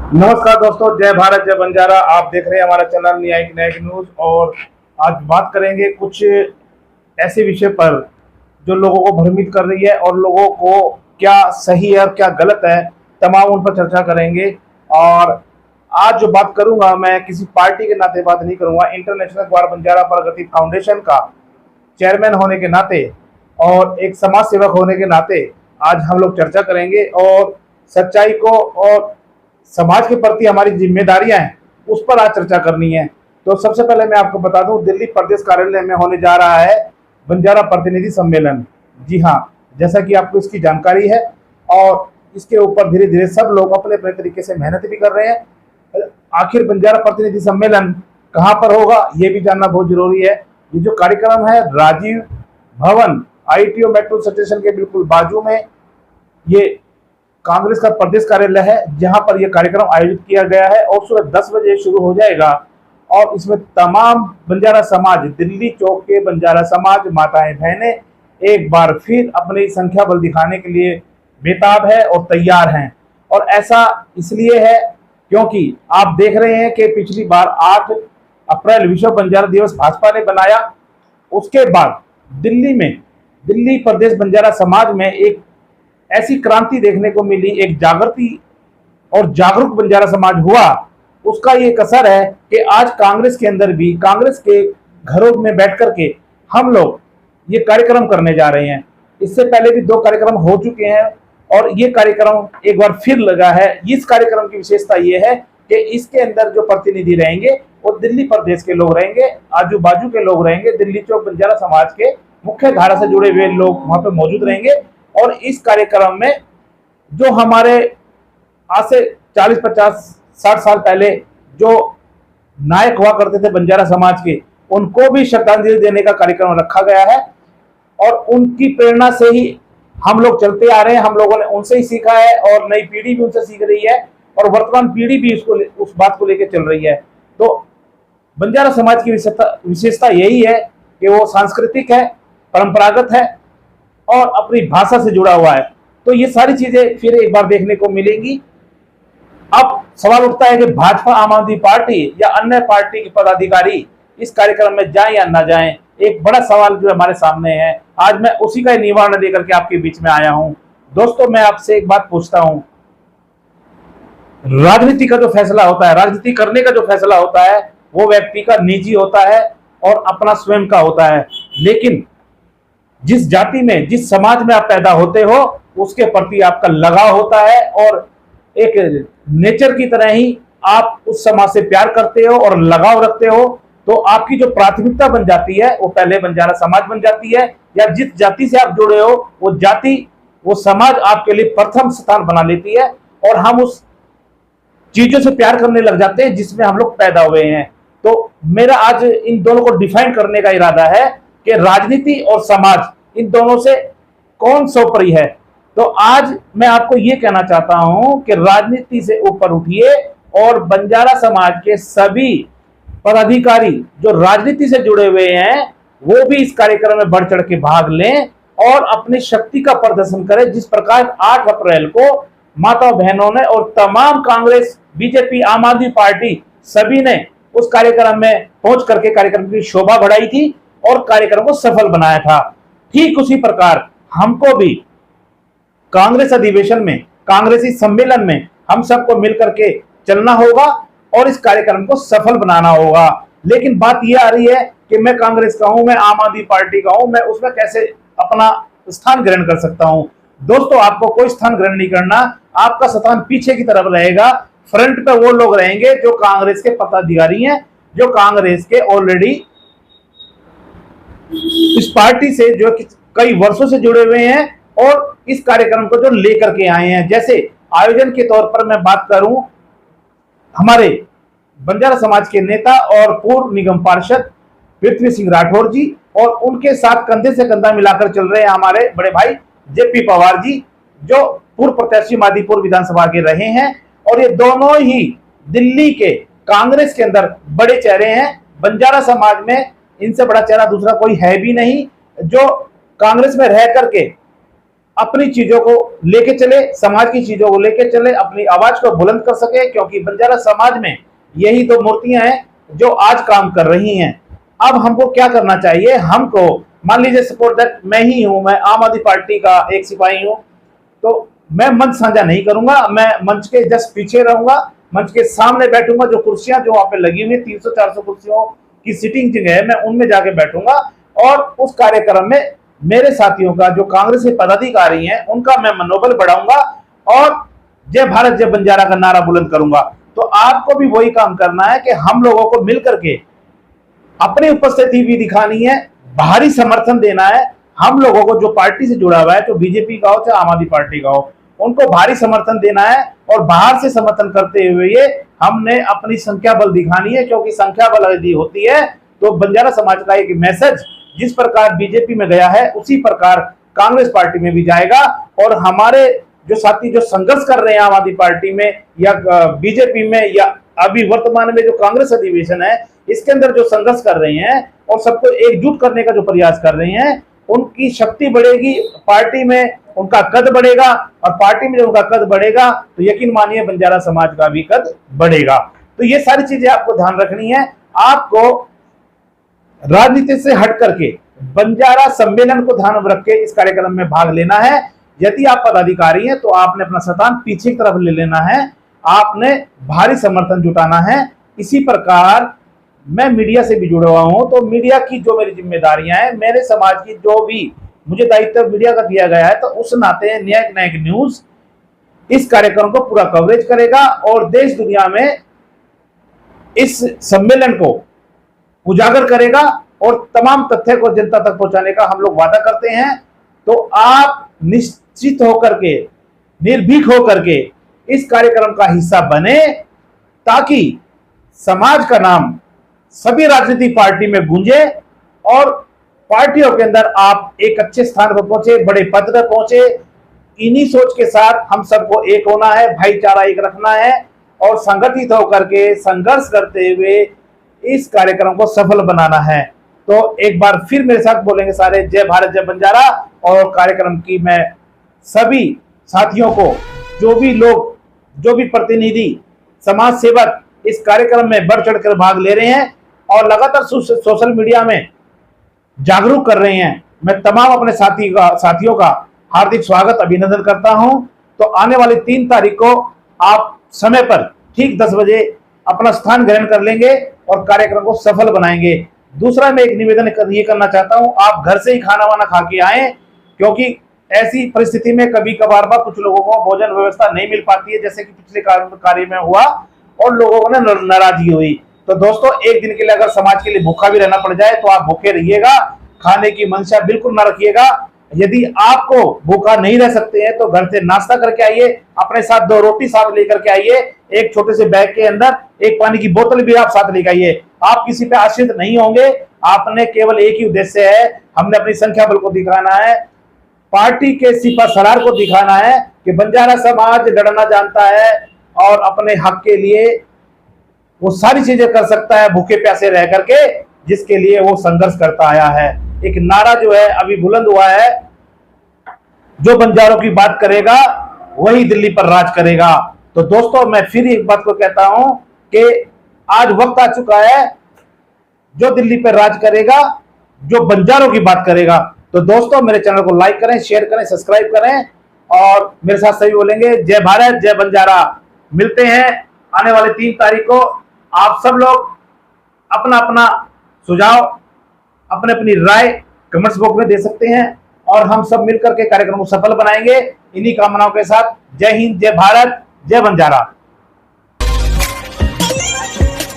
नमस्कार दोस्तों, जय भारत जय बंजारा। आप देख रहे हैं हमारा चैनल न्यायिक न्यूज। और आज बात करेंगे कुछ ऐसे विषय पर जो लोगों को भ्रमित कर रही है और लोगों को क्या सही है और क्या गलत है, तमाम उन पर चर्चा करेंगे। और आज जो बात करूंगा, मैं किसी पार्टी के नाते बात नहीं करूंगा। इंटरनेशनल ग्वार बंजारा प्रगति फाउंडेशन का चेयरमैन होने के नाते और एक समाज सेवक होने के नाते आज हम लोग चर्चा करेंगे और सच्चाई को और समाज के प्रति हमारी जिम्मेदारियां हैं उस पर आज चर्चा करनी है। तो सबसे पहले मैं आपको बता दूं, दिल्ली प्रदेश कार्यालय में होने जा रहा है बंजारा प्रतिनिधि सम्मेलन। जी हाँ, जैसा कि आपको इसकी जानकारी है और इसके ऊपर धीरे धीरे सब लोग अपने अपने तरीके से मेहनत भी कर रहे हैं। आखिर बंजारा प्रतिनिधि सम्मेलन कहाँ पर होगा, ये भी जानना बहुत जरूरी है। ये जो कार्यक्रम है राजीव भवन आईटीओ मेट्रो स्टेशन के बिल्कुल बाजू में ये कांग्रेस का प्रदेश कार्यालय है, जहां पर यह कार्यक्रम आयोजित किया गया है और सुबह 10 बजे शुरू हो जाएगा। और इसमें तमाम बंजारा समाज, दिल्ली चौक के बंजारा समाज, माताएं बहनें एक बार फिर अपनी संख्या बल दिखाने के लिए बेताब है और तैयार हैं। और ऐसा इसलिए है क्योंकि आप देख रहे हैं कि पिछली बार 8 अप्रैल विश्व बंजारा दिवस भाजपा ने बनाया। उसके बाद दिल्ली में, दिल्ली प्रदेश बंजारा समाज में एक ऐसी क्रांति देखने को मिली, एक जागृति और जागरूक बंजारा समाज हुआ। उसका ये असर है कि आज कांग्रेस के अंदर भी, कांग्रेस के घरों में बैठ करके हम लोग ये कार्यक्रम करने जा रहे हैं। इससे पहले भी 2 कार्यक्रम हो चुके हैं और ये कार्यक्रम एक बार फिर लगा है। इस कार्यक्रम की विशेषता ये है कि इसके अंदर जो प्रतिनिधि रहेंगे वो दिल्ली प्रदेश के लोग रहेंगे, आजू बाजू के लोग रहेंगे, दिल्ली चौक बंजारा समाज के मुख्य धारा से जुड़े हुए लोग वहां पे मौजूद रहेंगे। और इस कार्यक्रम में जो हमारे आज से 40, 50, 60 साल पहले जो नायक हुआ करते थे बंजारा समाज के, उनको भी श्रद्धांजलि देने का कार्यक्रम रखा गया है। और उनकी प्रेरणा से ही हम लोग चलते आ रहे हैं। हम लोगों ने उनसे ही सीखा है और नई पीढ़ी भी उनसे सीख रही है और वर्तमान पीढ़ी भी उस बात को लेकर चल रही है। तो बंजारा समाज की विशेषता यही है कि वो सांस्कृतिक है, परंपरागत है और अपनी भाषा से जुड़ा हुआ है। तो ये सारी चीजें फिर एक बार देखने को मिलेंगी। अब सवाल उठता है कि भाजपा, आम आदमी पार्टी या अन्य पार्टी के पदाधिकारी इस कार्यक्रम में जाएं या ना जाएं। एक बड़ा सवाल जो हमारे सामने है, आज मैं उसी का निवारण लेकर के आपके बीच में आया हूं। दोस्तों, मैं आपसे एक बात पूछता हूं, राजनीति का जो फैसला होता है, राजनीति करने का जो फैसला होता है, वो व्यक्ति का निजी होता है और अपना स्वयं का होता है। लेकिन जिस जाति में, जिस समाज में आप पैदा होते हो, उसके प्रति आपका लगाव होता है और एक नेचर की तरह ही आप उस समाज से प्यार करते हो और लगाव रखते हो। तो आपकी जो प्राथमिकता बन जाती है वो पहले बंजारा समाज बन जाती है, या जिस जाति से आप जुड़े हो वो जाति, वो समाज आपके लिए प्रथम स्थान बना लेती है। और हम उस चीजों से प्यार करने लग जाते हैं जिसमें हम लोग पैदा हुए हैं। तो मेरा आज इन दोनों को डिफाइन करने का इरादा है कि राजनीति और समाज, इन दोनों से कौन सोपरी है। तो आज मैं आपको यह कहना चाहता हूं कि राजनीति से ऊपर उठिए और बंजारा समाज के सभी पदाधिकारी जो राजनीति से जुड़े हुए हैं वो भी इस कार्यक्रम में बढ़ चढ़ के भाग लें और अपनी शक्ति का प्रदर्शन करें। जिस प्रकार 8 अप्रैल को माता बहनों ने और तमाम कांग्रेस, बीजेपी, आम आदमी पार्टी सभी ने उस कार्यक्रम में पहुंच करके कार्यक्रम की शोभा बढ़ाई थी और कार्यक्रम को सफल बनाया था, ठीक उसी प्रकार हमको भी कांग्रेस अधिवेशन में, कांग्रेसी सम्मेलन में हम सबको मिलकर के चलना होगा और इस कार्यक्रम को सफल बनाना होगा। लेकिन बात यह आ रही है कि मैं कांग्रेस का हूं, मैं आम आदमी पार्टी का हूं, मैं उसमें कैसे अपना स्थान ग्रहण कर सकता हूं। दोस्तों, आपको कोई स्थान ग्रहण नहीं करना, आपका स्थान पीछे की तरफ रहेगा। फ्रंट पे वो लोग रहेंगे जो कांग्रेस के पदाधिकारी हैं, जो कांग्रेस के ऑलरेडी इस पार्टी से जो कई वर्षों से जुड़े हुए हैं और इस कार्यक्रम को जो लेकर के आए हैं। जैसे आयोजन के तौर पर मैं बात करूं, हमारे बंजारा समाज के नेता और पूर्व निगम पार्षद पृथ्वी सिंह राठौर जी, और उनके साथ कंधे से कंधा मिलाकर चल रहे हैं हमारे बड़े भाई जेपी पवार जी, जो पूर्व प्रत्याशी मादीपुर विधानसभा के रहे हैं। और ये दोनों ही दिल्ली के कांग्रेस के अंदर बड़े चेहरे हैं। बंजारा समाज में इनसे बड़ा चेहरा दूसरा कोई है भी नहीं, जो कांग्रेस में रह करके अपनी चीजों को लेके चले, समाज की चीजों को लेके चले, अपनी आवाज को बुलंद कर सके, क्योंकि बंजारा समाज में यही दो मूर्तियां हैं जो आज काम कर रही हैं। अब हमको क्या करना चाहिए? हमको मान लीजिए सपोज दैट मैं ही हूं, मैं आम आदमी पार्टी का एक सिपाही हूं, तो मैं मंच साझा नहीं करूंगा, मैं मंच के जस्ट पीछे रहूंगा, मंच के सामने बैठूंगा। जो कुर्सियां जो वहां पे लगी हुई 300-400 कुर्सियों की सीटिंग जगह है, मैं उनमें जाके बैठूंगा और उस कार्यक्रम में मेरे साथियों का, जो कांग्रेस के पदाधिकारी हैं, उनका मैं मनोबल बढ़ाऊंगा और जय भारत जय बंजारा का नारा बुलंद करूंगा। तो आपको भी वही काम करना है कि हम लोगों को मिलकर के अपनी उपस्थिति भी दिखानी है, भारी समर्थन देना है। हम लोगों को जो पार्टी से जुड़ा हुआ है, जो बीजेपी का हो चाहे आम आदमी पार्टी का हो, उनको भारी समर्थन देना है और बाहर से समर्थन करते हुए हमने अपनी संख्या बल दिखानी है, क्योंकि संख्या बल यदि होती है तो बंजारा समाज का एक मैसेज जिस प्रकार बीजेपी में गया है उसी प्रकार कांग्रेस पार्टी में भी जाएगा। और हमारे जो साथी जो संघर्ष कर रहे हैं आम आदमी पार्टी में या बीजेपी में या अभी वर्तमान में जो कांग्रेस अधिवेशन है इसके अंदर जो संघर्ष कर रहे हैं और सबको एकजुट करने का जो प्रयास कर रहे हैं, उनकी शक्ति बढ़ेगी, पार्टी में उनका कद बढ़ेगा और पार्टी में जब उनका कद बढ़ेगा तो यकीन मानिए बंजारा समाज का भी कद बढ़ेगा। तो ये सारी चीजें आपको ध्यान रखनी है। आपको राजनीति से हट करके बंजारा सम्मेलन को ध्यान में रख के इस कार्यक्रम में भाग लेना है। यदि आप पदाधिकारी हैं तो आपने अपना स्थान पीछे की तरफ ले लेना है, आपने भारी समर्थन जुटाना है। इसी प्रकार मैं मीडिया से भी जुड़ा हुआ हूं, तो मीडिया की जो मेरी जिम्मेदारियां हैं, मेरे समाज की जो भी मुझे दायित्व मीडिया का दिया गया है, तो उस नाते न्यायिक न्यूज इस कार्यक्रम को पूरा कवरेज करेगा और देश दुनिया में इस सम्मेलन को उजागर करेगा और तमाम तथ्य को जनता तक पहुंचाने का हम लोग वादा करते हैं। तो आप निश्चित होकर के, निर्भीक होकर के इस कार्यक्रम का हिस्सा बने, ताकि समाज का नाम सभी राजनीतिक पार्टी में गूंजे और पार्टियों के अंदर आप एक अच्छे स्थान पर पहुंचे, बड़े पद पर पहुंचे। इन्हीं सोच के साथ हम सबको एक होना है, भाईचारा एक रखना है और संगठित होकर के संघर्ष करते हुए इस कार्यक्रम को सफल बनाना है। तो एक बार फिर मेरे साथ बोलेंगे सारे, जय भारत जय बंजारा। और कार्यक्रम की मैं सभी साथियों को, जो भी लोग, जो भी प्रतिनिधि, समाज सेवक इस कार्यक्रम में बढ़ चढ़कर भाग ले रहे हैं और लगातार सोशल मीडिया में जागरूक कर रहे हैं, मैं तमाम अपने साथियों का हार्दिक स्वागत अभिनंदन करता हूं। तो आने वाली 3 तारीख को आप समय पर ठीक 10 बजे अपना स्थान ग्रहण कर लेंगे और कार्यक्रम को सफल बनाएंगे। दूसरा मैं एक निवेदन ये करना चाहता हूं, आप घर से ही खाना वाना खा के आए, क्योंकि ऐसी परिस्थिति में कभी कभार कुछ लोगों को भोजन व्यवस्था नहीं मिल पाती है, जैसे कि पिछले कार्य में हुआ और लोगों को नाराजगी हुई। तो दोस्तों, एक दिन के लिए अगर समाज के लिए भूखा भी रहना पड़ जाए तो आप भूखे रहिएगा, खाने की मंशा बिल्कुल ना रखिएगा। यदि आपको भूखा नहीं रह सकते हैं तो घर से नाश्ता करके आइए, अपने साथ 2 रोटी साथ लेकर के आइए, एक छोटे से बैग के अंदर एक पानी की बोतल भी आप साथ लेकर आइए। आप किसी पे आश्रित नहीं होंगे, आपने केवल एक ही उद्देश्य है, हमने अपनी संख्या बल को दिखाना है, पार्टी के सिपा सलार को दिखाना है कि बंजारा समाज लड़ना जानता है और अपने हक के लिए वो सारी चीजें कर सकता है भूखे प्यासे रह करके, जिसके लिए वो संघर्ष करता आया है। एक नारा जो है अभी बुलंद हुआ है, जो बंजारों की बात करेगा वही दिल्ली पर राज करेगा। तो दोस्तों, मैं फिर एक बात को कहता हूं कि आज वक्त आ चुका है, जो दिल्ली पर राज करेगा, जो बंजारों की बात करेगा। तो दोस्तों, मेरे चैनल को लाइक करें, शेयर करें, सब्सक्राइब करें और मेरे साथ सभी बोलेंगे जय भारत जय बंजारा। मिलते हैं आने वाले 3 तारीख को। आप सब लोग अपना अपना सुझाव, अपने अपनी राय कमेंट्स बॉक्स में दे सकते हैं और हम सब मिलकर के कार्यक्रम को सफल बनाएंगे। इन्हीं कामनाओं के साथ जय हिंद, जय भारत, जय बंजारा।